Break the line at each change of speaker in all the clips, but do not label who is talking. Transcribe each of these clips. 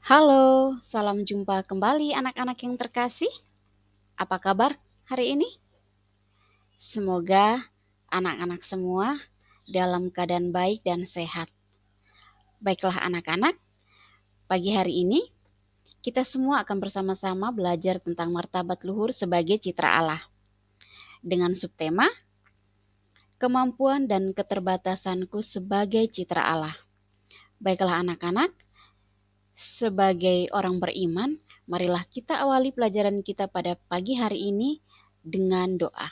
Halo, salam jumpa kembali anak-anak yang terkasih. Apa kabar hari ini? Semoga anak-anak semua dalam keadaan baik dan sehat. Baiklah anak-anak, pagi hari ini kita semua akan bersama-sama belajar tentang martabat luhur sebagai citra Allah. Dengan subtema, kemampuan dan keterbatasanku sebagai citra Allah. Baiklah anak-anak, sebagai orang beriman, marilah kita awali pelajaran kita pada pagi hari ini dengan doa.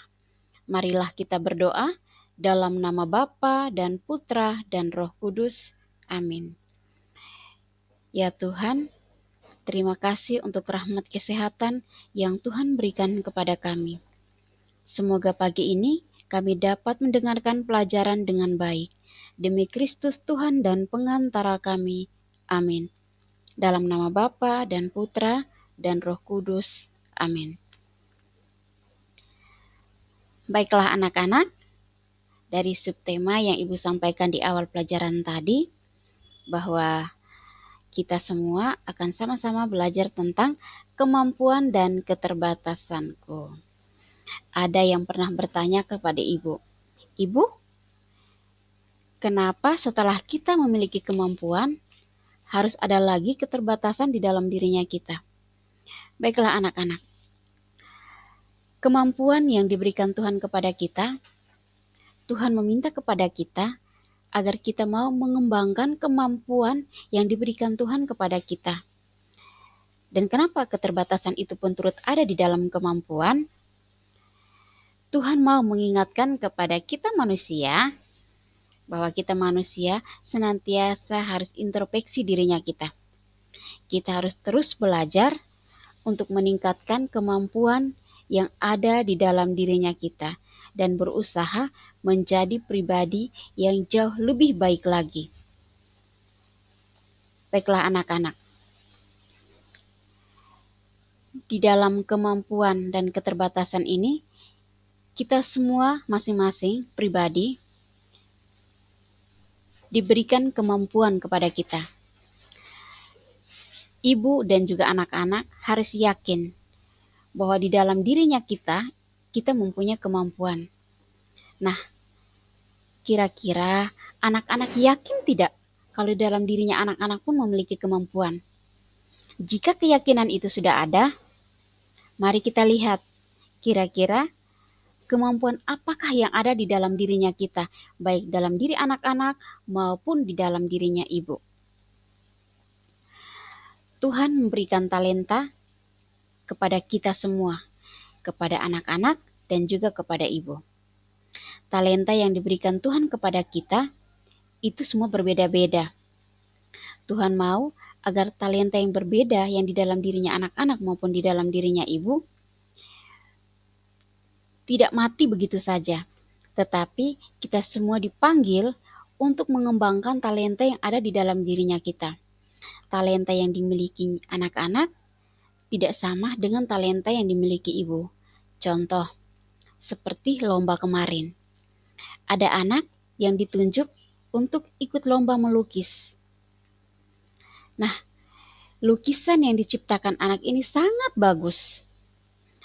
Marilah kita berdoa dalam nama Bapa dan Putra dan Roh Kudus. Amin. Ya Tuhan, terima kasih untuk rahmat kesehatan yang Tuhan berikan kepada kami. Semoga pagi ini kami dapat mendengarkan pelajaran dengan baik. Demi Kristus Tuhan dan pengantara kami. Amin. Dalam nama Bapa dan Putra dan Roh Kudus. Amin. Baiklah anak-anak, dari subtema yang Ibu sampaikan di awal pelajaran tadi, bahwa kita semua akan sama-sama belajar tentang kemampuan dan keterbatasanku. Ada yang pernah bertanya kepada Ibu, Ibu, kenapa setelah kita memiliki kemampuan, harus ada lagi keterbatasan di dalam dirinya kita? Baiklah anak-anak, kemampuan yang diberikan Tuhan kepada kita, Tuhan meminta kepada kita agar kita mau mengembangkan kemampuan yang diberikan Tuhan kepada kita. Dan kenapa keterbatasan itu pun turut ada di dalam kemampuan? Tuhan mau mengingatkan kepada kita manusia, bahwa kita manusia senantiasa harus introspeksi dirinya kita. Kita harus terus belajar untuk meningkatkan kemampuan yang ada di dalam dirinya kita dan berusaha menjadi pribadi yang jauh lebih baik lagi. Baiklah anak-anak, di dalam kemampuan dan keterbatasan ini, kita semua masing-masing pribadi diberikan kemampuan kepada kita. Ibu dan juga anak-anak harus yakin bahwa di dalam dirinya kita mempunyai kemampuan. Nah, kira-kira anak-anak yakin tidak kalau di dalam dirinya anak-anak pun memiliki kemampuan? Jika keyakinan itu sudah ada, mari kita lihat kira-kira kemampuan apakah yang ada di dalam dirinya kita, baik dalam diri anak-anak maupun di dalam dirinya ibu. Tuhan memberikan talenta kepada kita semua, kepada anak-anak dan juga kepada ibu. Talenta yang diberikan Tuhan kepada kita itu semua berbeda-beda. Tuhan mau agar talenta yang berbeda yang di dalam dirinya anak-anak maupun di dalam dirinya ibu tidak mati begitu saja, tetapi kita semua dipanggil untuk mengembangkan talenta yang ada di dalam dirinya kita. Talenta yang dimiliki anak-anak tidak sama dengan talenta yang dimiliki ibu. Contoh, seperti lomba kemarin. Ada anak yang ditunjuk untuk ikut lomba melukis. Nah, lukisan yang diciptakan anak ini sangat bagus.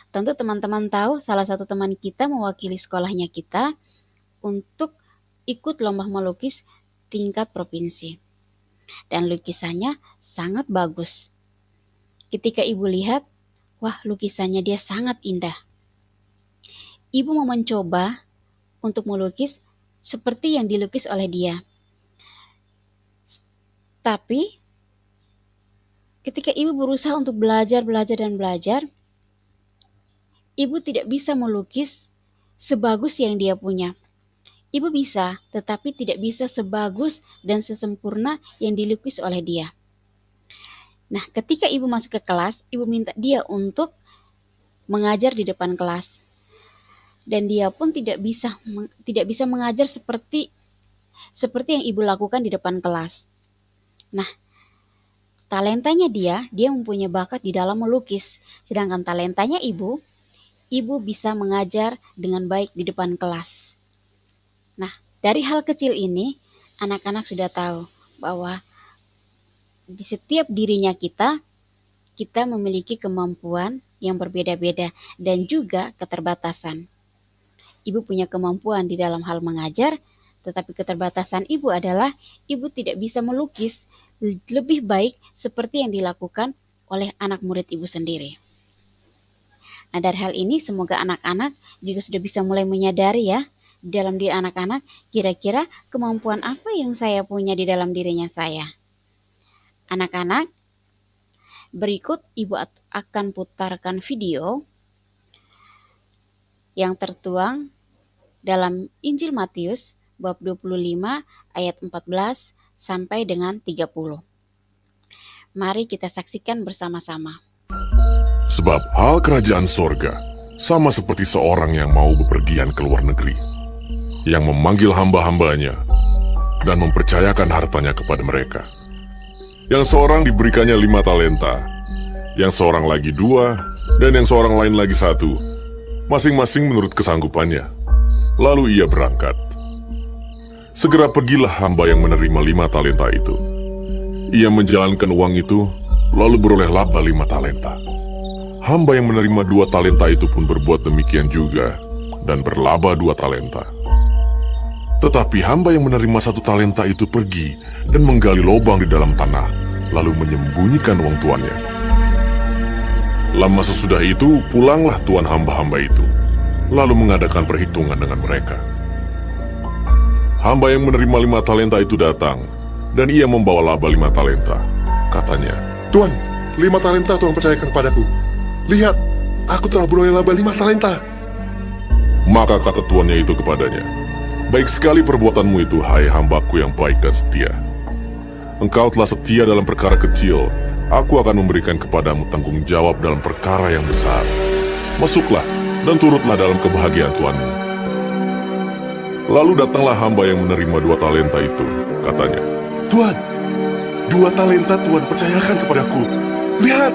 Tentu teman-teman tahu salah satu teman kita mewakili sekolahnya kita untuk ikut lomba melukis tingkat provinsi. Dan lukisannya sangat bagus. Ketika ibu lihat, wah lukisannya dia sangat indah. Ibu mau mencoba untuk melukis seperti yang dilukis oleh dia. Tapi ketika ibu berusaha untuk belajar, ibu tidak bisa melukis sebagus yang dia punya. Ibu bisa, tetapi tidak bisa sebagus dan sesempurna yang dilukis oleh dia. Nah, ketika ibu masuk ke kelas, ibu minta dia untuk mengajar di depan kelas. Dan dia pun tidak bisa mengajar seperti yang ibu lakukan di depan kelas. Nah, talentanya dia mempunyai bakat di dalam melukis. Sedangkan talentanya ibu bisa mengajar dengan baik di depan kelas. Nah, dari hal kecil ini, anak-anak sudah tahu bahwa di setiap dirinya kita memiliki kemampuan yang berbeda-beda dan juga keterbatasan. Ibu punya kemampuan di dalam hal mengajar, tetapi keterbatasan ibu adalah ibu tidak bisa melukis lebih baik seperti yang dilakukan oleh anak murid ibu sendiri. Nah, dari hal ini semoga anak-anak juga sudah bisa mulai menyadari ya, di dalam diri anak-anak, kira-kira kemampuan apa yang saya punya di dalam dirinya saya. Anak-anak, berikut ibu akan putarkan video yang tertuang dalam Injil Matius bab 25 ayat 14 sampai dengan 30. Mari kita saksikan bersama-sama.
Sebab hal kerajaan sorga sama seperti seorang yang mau bepergian ke luar negeri, yang memanggil hamba-hambanya dan mempercayakan hartanya kepada mereka. Yang seorang diberikannya 5 talenta, yang seorang lagi 2, dan yang seorang lain lagi 1, masing-masing menurut kesanggupannya. Lalu ia berangkat. Segera pergilah hamba yang menerima 5 talenta itu. Ia menjalankan uang itu, lalu beroleh laba 5 talenta. Hamba yang menerima 2 talenta itu pun berbuat demikian juga, dan berlaba 2 talenta. Tetapi hamba yang menerima 1 talenta itu pergi dan menggali lubang di dalam tanah, lalu menyembunyikan uang tuannya. Lama sesudah itu, pulanglah tuan hamba-hamba itu, lalu mengadakan perhitungan dengan mereka. Hamba yang menerima 5 talenta itu datang, dan ia membawa laba 5 talenta. Katanya,
Tuan, 5 talenta Tuhan percayakan padaku. Lihat, aku telah beroleh laba 5 talenta.
maka kata tuannya itu kepadanya, baik sekali perbuatanmu itu, hai hambaku yang baik dan setia. Engkau telah setia dalam perkara kecil, aku akan memberikan kepadamu tanggung jawab dalam perkara yang besar. Masuklah dan turutlah dalam kebahagiaan tuanmu. Lalu datanglah hamba yang menerima 2 talenta itu, katanya,
Tuan, 2 talenta Tuhan percayakan kepadaku. Lihat,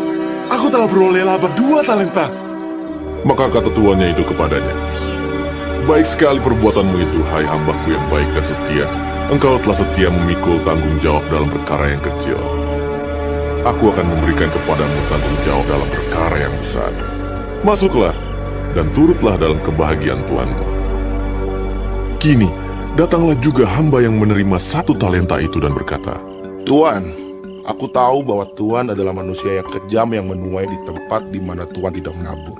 aku telah beroleh laba 2 talenta.
Maka kata tuannya itu kepadanya, baik sekali perbuatanmu itu, hai hambaku yang baik dan setia. Engkau telah setia memikul tanggung jawab dalam perkara yang kecil. Aku akan memberikan kepadamu tanggung jawab dalam perkara yang besar. Masuklah dan turutlah dalam kebahagiaan Tuanmu. Kini, datanglah juga hamba yang menerima 1 talenta itu dan berkata,
Tuan, aku tahu bahwa Tuan adalah manusia yang kejam yang menuai di tempat di mana Tuan tidak menabur,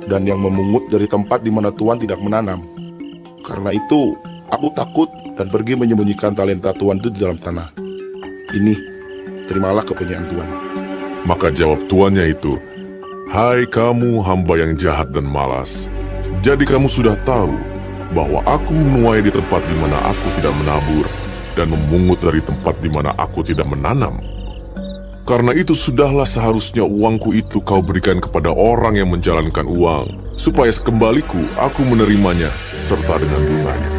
dan yang memungut dari tempat di mana Tuan tidak menanam. Karena itu, aku takut dan pergi menyembunyikan talenta Tuan itu di dalam tanah. Ini, terimalah kepunyaan Tuan.
Maka jawab tuannya itu, hai kamu hamba yang jahat dan malas, jadi kamu sudah tahu bahwa aku menuai di tempat di mana aku tidak menabur dan memungut dari tempat di mana aku tidak menanam. Karena itu sudahlah seharusnya uangku itu kau berikan kepada orang yang menjalankan uang, supaya sekembaliku aku menerimanya serta dengan bunganya.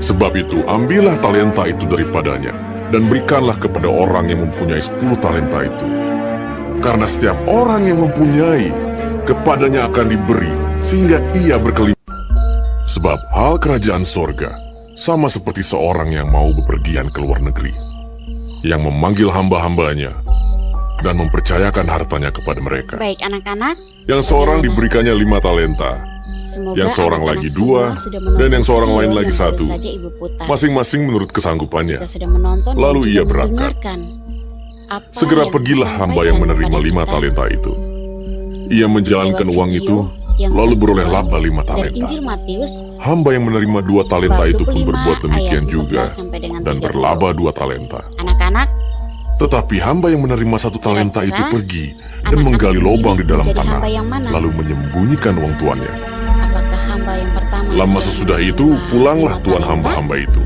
Sebab itu ambillah talenta itu daripadanya dan berikanlah kepada orang yang mempunyai 10 talenta itu. Karena setiap orang yang mempunyai, kepadanya akan diberi sehingga ia berkelimpahan. Sebab hal kerajaan sorga sama seperti seorang yang mau bepergian ke luar negeri, yang memanggil hamba-hambanya dan mempercayakan hartanya kepada mereka.
Baik anak-anak,
Yang seorang diberikannya 5 talenta,
semoga
yang seorang
anak-anak
lagi
semua
2,
sudah menonton
dan yang seorang
video
lain lagi
yang
1,
baru saja Ibu putar.
masing-masing menurut kesanggupannya.
Jika sudah menonton
Lalu
dan
ia
juga
berangkat.
mendengarkan apa
Segera
yang
pergilah hamba yang
disampaikan
menerima
kepada
5
kita
talenta itu. Ia menjalankan
lewat
uang
video
itu,
yang
lalu beroleh
tertuang
laba 5
dari
talenta.
Injil Matius
Hamba yang menerima 2 talenta
bab
itu pun
25
berbuat demikian
ayat
juga
14 sampai dengan
dan
30.
berlaba 2 talenta.
Anak-anak,
Tetapi hamba yang menerima 1 talenta itu
Kira-kira
pergi dan
anak-anak
menggali
memilih
lubang di dalam
menjadi
tanah,
hamba yang mana?
lalu menyembunyikan uang tuannya.
apakah hamba yang pertama
Lama
yang
sesudah
menerima
itu, pulanglah
5
tuan
talenta,
hamba-hamba itu,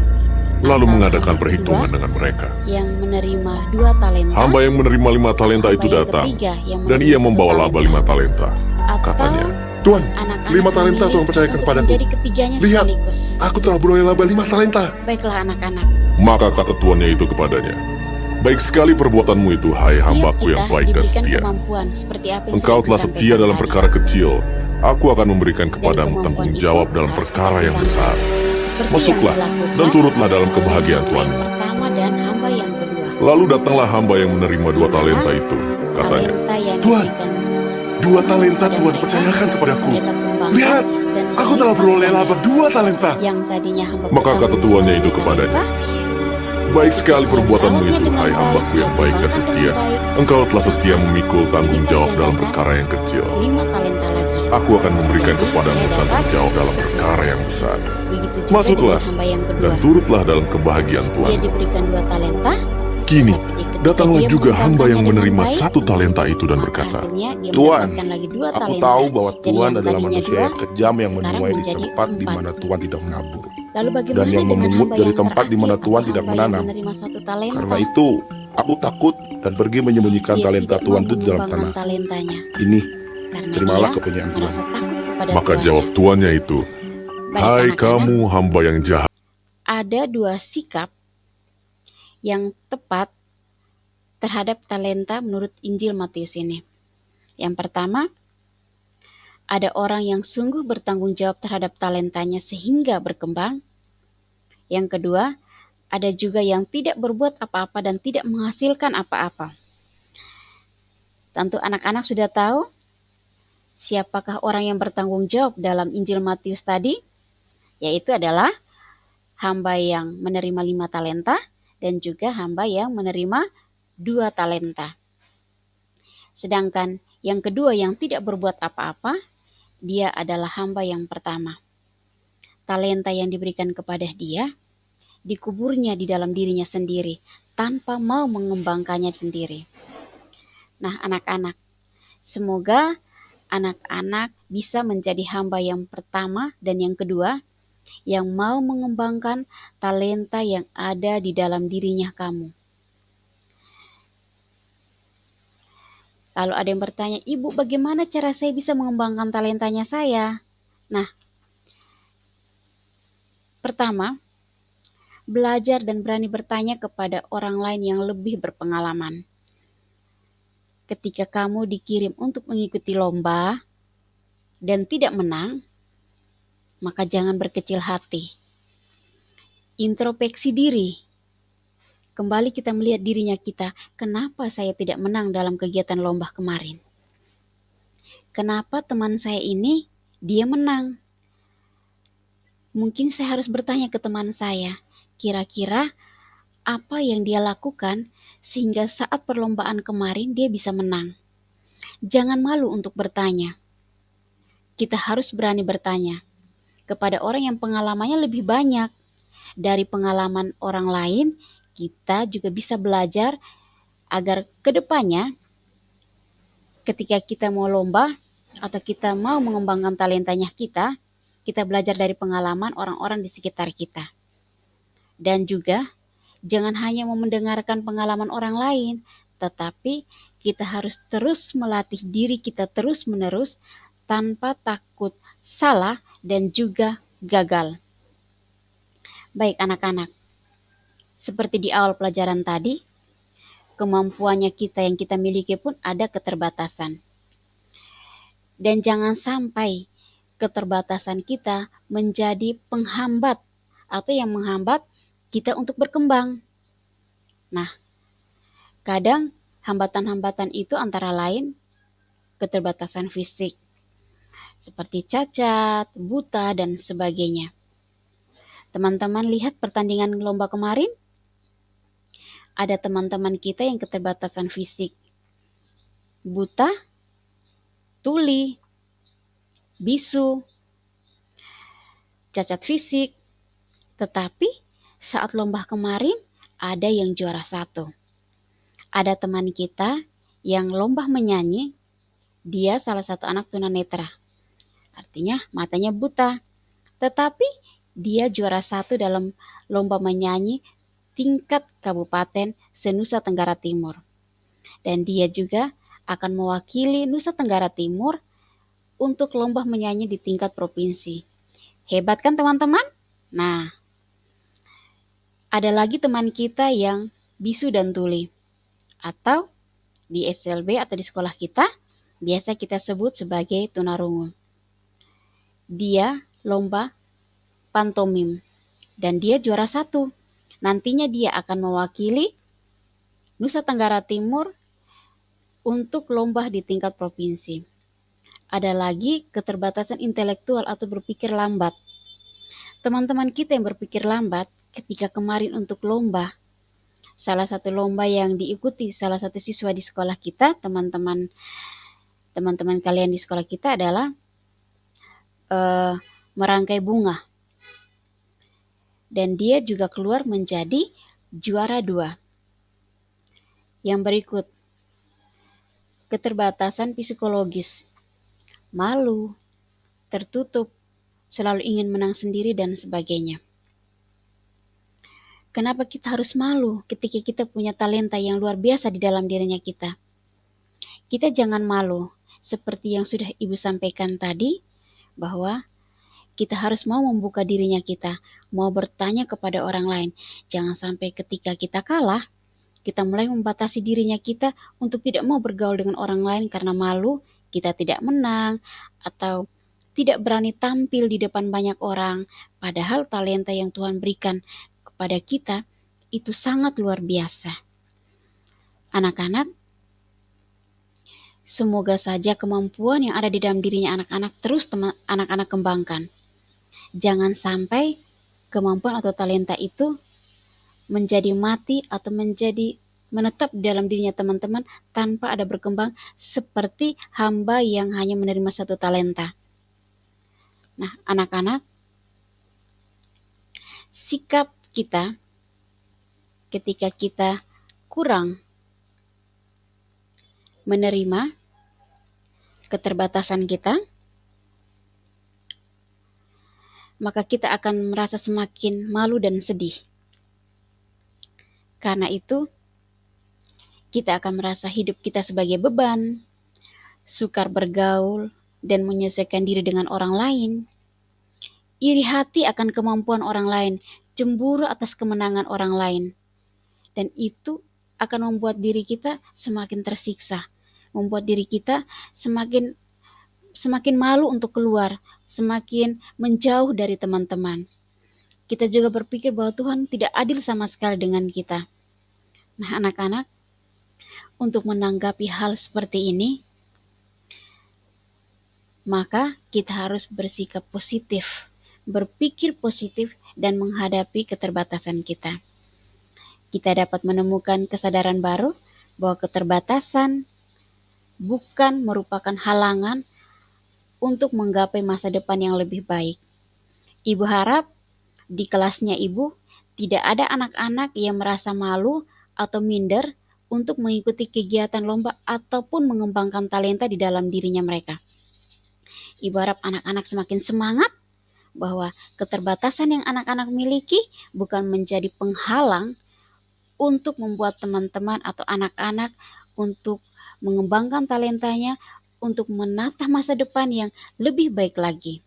lalu
atau
mengadakan
hamba
perhitungan
kedua
dengan mereka.
yang menerima 2 talenta,
Hamba yang menerima 5 talenta
hamba
itu
yang
datang,
ketiga yang
dan
menerima
ia
1
membawa laba 5 talenta.
atau
Katanya,
Tuan,
anak-anak
5 talenta
memilih
Tuhan percayakan
untuk
padaku.
menjadi ketiganya
Lihat,
sekaligus.
aku telah beroleh laba 5 talenta.
Baiklah anak-anak,
maka kata tuannya itu kepadanya, baik sekali perbuatanmu itu, hai hambaku yang baik dan
diberikan
setia.
kemampuan seperti apa yang
Engkau
sudah
telah
disampaikan
setia dalam
tadi.
perkara kecil, aku akan memberikan kepadamu
Dari
tanggung
kemampuan
jawab
itu
dalam
harus
perkara yang
kita
besar.
seperti
Masuklah
yang dilakukan
dan turutlah dalam
oleh
kebahagiaan
hamba
Tuanmu.
yang pertama dan hamba yang kedua.
Lalu datanglah hamba yang menerima 2 talenta itu. Katanya,
talenta yang
Tuan,
diberikan
2 talenta
dan
Tuhan
mereka
percayakan kepadaku.
kembangkan
Lihat,
dan
aku telah beroleh laba 2 talenta.
yang tadinya hamba
maka kata
bertanggung
tuannya
jawab
itu
talenta,
kepadanya, baik sekali
ia
perbuatanmu
merawatnya
itu,
dengan
hai
baik,
hambaku
ia
yang baik dan
kembangkan
setia.
dengan baik,
Engkau telah setia
maka
memikul tanggung jawab dalam
dilipat
perkara yang kecil.
5 talenta lagi.
Aku akan memberikan
Jadi,
kepadamu
ia
tanggung
dapat
jawab dalam
10.
perkara yang besar.
Begitu juga
Masuklah
dengan hamba yang
dan
kedua.
turutlah dalam kebahagiaan
Dia
Tuhan.
diberikan 2 talenta.
Kini,
Jadi ketika
datanglah
dia
juga hamba yang
mengembangkannya
menerima
dengan baik,
1 talenta itu dan
maka
berkata,
hasilnya dia
Tuan,
mendapatkan lagi 2
aku
talenta.
tahu bahwa
Dari
Tuan
yang
adalah
tadinya
manusia
2,
yang kejam yang
sekarang
menuai di
menjadi
tempat di
4.
mana Tuan tidak menabur,
Lalu bagaimana
dan yang
dengan
memungut
hamba
dari
yang
tempat di mana
terakhir
Tuan
atau
tidak
hamba yang
menanam.
menerima 1 talenta?
Karena itu, aku takut dan pergi menyembunyikan
Dia
talenta
tidak
Tuan
mau
itu di dalam
mengembangkan
tanah.
talentanya
Ini,
karena
terimalah
dia
kepunyaan Tuan.
merasa takut kepada
maka
tuannya.
jawab tuannya itu,
Baik
hai
anak-anak,
kamu hamba yang jahat.
ada 2 sikap yang tepat terhadap talenta menurut Injil Matius ini. Yang pertama, ada orang yang sungguh bertanggung jawab terhadap talentanya sehingga berkembang. Yang kedua, ada juga yang tidak berbuat apa-apa dan tidak menghasilkan apa-apa. Tentu anak-anak sudah tahu siapakah orang yang bertanggung jawab dalam Injil Matius tadi, yaitu adalah hamba yang menerima 5 talenta dan juga hamba yang menerima 2 talenta. Sedangkan yang kedua yang tidak berbuat apa-apa, dia adalah hamba yang pertama. Talenta yang diberikan kepada dia dikuburnya di dalam dirinya sendiri tanpa mau mengembangkannya sendiri. Nah, anak-anak, semoga anak-anak bisa menjadi hamba yang pertama dan yang kedua yang mau mengembangkan talenta yang ada di dalam dirinya kamu. Lalu ada yang bertanya, Ibu, bagaimana cara saya bisa mengembangkan talentanya saya? Nah, pertama, belajar dan berani bertanya kepada orang lain yang lebih berpengalaman. Ketika kamu dikirim untuk mengikuti lomba dan tidak menang, maka jangan berkecil hati. Introspeksi diri. Kembali kita melihat dirinya kita, kenapa saya tidak menang dalam kegiatan lomba kemarin? Kenapa teman saya ini dia menang? Mungkin saya harus bertanya ke teman saya, kira-kira apa yang dia lakukan sehingga saat perlombaan kemarin dia bisa menang. Jangan malu untuk bertanya. Kita harus berani bertanya kepada orang yang pengalamannya lebih banyak. Dari pengalaman orang lain, kita juga bisa belajar agar kedepannya ketika kita mau lomba atau kita mau mengembangkan talentanya kita belajar dari pengalaman orang-orang di sekitar kita. Dan juga jangan hanya mau mendengarkan pengalaman orang lain, tetapi kita harus terus melatih diri kita terus-menerus tanpa takut salah dan juga gagal. Baik anak-anak, seperti di awal pelajaran tadi, kemampuannya kita yang kita miliki pun ada keterbatasan. Dan jangan sampai keterbatasan kita menjadi penghambat atau yang menghambat kita untuk berkembang. Nah, kadang hambatan-hambatan itu antara lain keterbatasan fisik, seperti cacat, buta, dan sebagainya. Teman-teman lihat pertandingan lomba kemarin, ada teman-teman kita yang keterbatasan fisik, buta, tuli, bisu, cacat fisik, tetapi saat lomba kemarin ada yang juara 1. Ada teman kita yang lomba menyanyi, dia salah satu anak tunanetra, artinya matanya buta, tetapi dia juara 1 dalam lomba menyanyi tingkat kabupaten se-Nusa Tenggara Timur. Dan dia juga akan mewakili Nusa Tenggara Timur untuk lomba menyanyi di tingkat provinsi. Hebat kan teman-teman? Nah, ada lagi teman kita yang bisu dan tuli. Atau di SLB atau di sekolah kita, biasa kita sebut sebagai tunarungu. Dia lomba pantomim dan dia juara 1. Nantinya dia akan mewakili Nusa Tenggara Timur untuk lomba di tingkat provinsi. Ada lagi keterbatasan intelektual atau berpikir lambat. Teman-teman kita yang berpikir lambat, ketika kemarin untuk lomba, salah satu lomba yang diikuti salah satu siswa di sekolah kita, teman-teman kalian di sekolah kita adalah merangkai bunga. Dan dia juga keluar menjadi juara 2. Yang berikut, keterbatasan psikologis, malu, tertutup, selalu ingin menang sendiri, dan sebagainya. Kenapa kita harus malu ketika kita punya talenta yang luar biasa di dalam dirinya kita? Kita jangan malu, seperti yang sudah Ibu sampaikan tadi, bahwa kita harus mau membuka dirinya kita, mau bertanya kepada orang lain. Jangan sampai ketika kita kalah, kita mulai membatasi dirinya kita untuk tidak mau bergaul dengan orang lain karena malu, kita tidak menang, atau tidak berani tampil di depan banyak orang. Padahal talenta yang Tuhan berikan kepada kita itu sangat luar biasa. Anak-anak, semoga saja kemampuan yang ada di dalam dirinya anak-anak terus anak-anak kembangkan. Jangan sampai kemampuan atau talenta itu menjadi mati atau menjadi menetap di dalam dirinya teman-teman tanpa ada berkembang seperti hamba yang hanya menerima satu talenta. Nah, anak-anak, sikap kita ketika kita kurang menerima keterbatasan kita, maka kita akan merasa semakin malu dan sedih. Karena itu, kita akan merasa hidup kita sebagai beban, sukar bergaul, dan menyesuaikan diri dengan orang lain, iri hati akan kemampuan orang lain, cemburu atas kemenangan orang lain. Dan itu akan membuat diri kita semakin tersiksa, membuat diri kita semakin malu untuk keluar, semakin menjauh dari teman-teman. Kita juga berpikir bahwa Tuhan tidak adil sama sekali dengan kita. Nah, anak-anak, untuk menanggapi hal seperti ini, maka kita harus bersikap positif, berpikir positif, dan menghadapi keterbatasan kita. Kita dapat menemukan kesadaran baru bahwa keterbatasan bukan merupakan halangan untuk menggapai masa depan yang lebih baik. Ibu harap di kelasnya Ibu tidak ada anak-anak yang merasa malu atau minder untuk mengikuti kegiatan lomba ataupun mengembangkan talenta di dalam dirinya mereka. Ibu harap anak-anak semakin semangat bahwa keterbatasan yang anak-anak miliki bukan menjadi penghalang untuk membuat teman-teman atau anak-anak untuk mengembangkan talentanya untuk menata masa depan yang lebih baik lagi.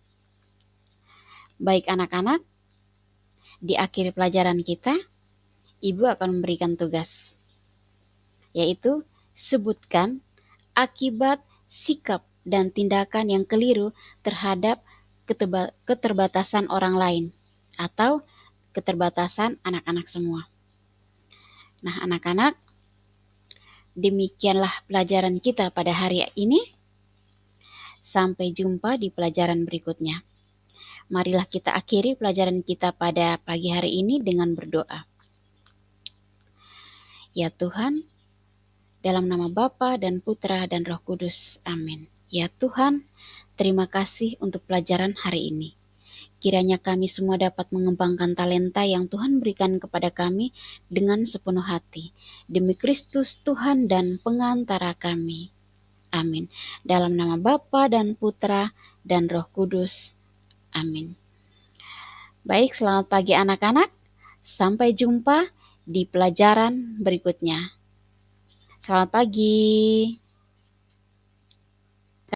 Baik anak-anak, di akhir pelajaran kita, Ibu akan memberikan tugas, yaitu sebutkan akibat sikap dan tindakan yang keliru terhadap keterbatasan orang lain atau keterbatasan anak-anak semua. Nah, anak-anak, demikianlah pelajaran kita pada hari ini. Sampai jumpa di pelajaran berikutnya. Marilah kita akhiri pelajaran kita pada pagi hari ini dengan berdoa. Ya Tuhan, dalam nama Bapa dan Putra dan Roh Kudus. Amin. Ya Tuhan, terima kasih untuk pelajaran hari ini. Kiranya kami semua dapat mengembangkan talenta yang Tuhan berikan kepada kami dengan sepenuh hati. Demi Kristus Tuhan dan pengantara kami. Amin. Dalam nama Bapa dan Putra dan Roh Kudus. Amin. Baik, selamat pagi anak-anak. Sampai jumpa di pelajaran berikutnya. Selamat pagi.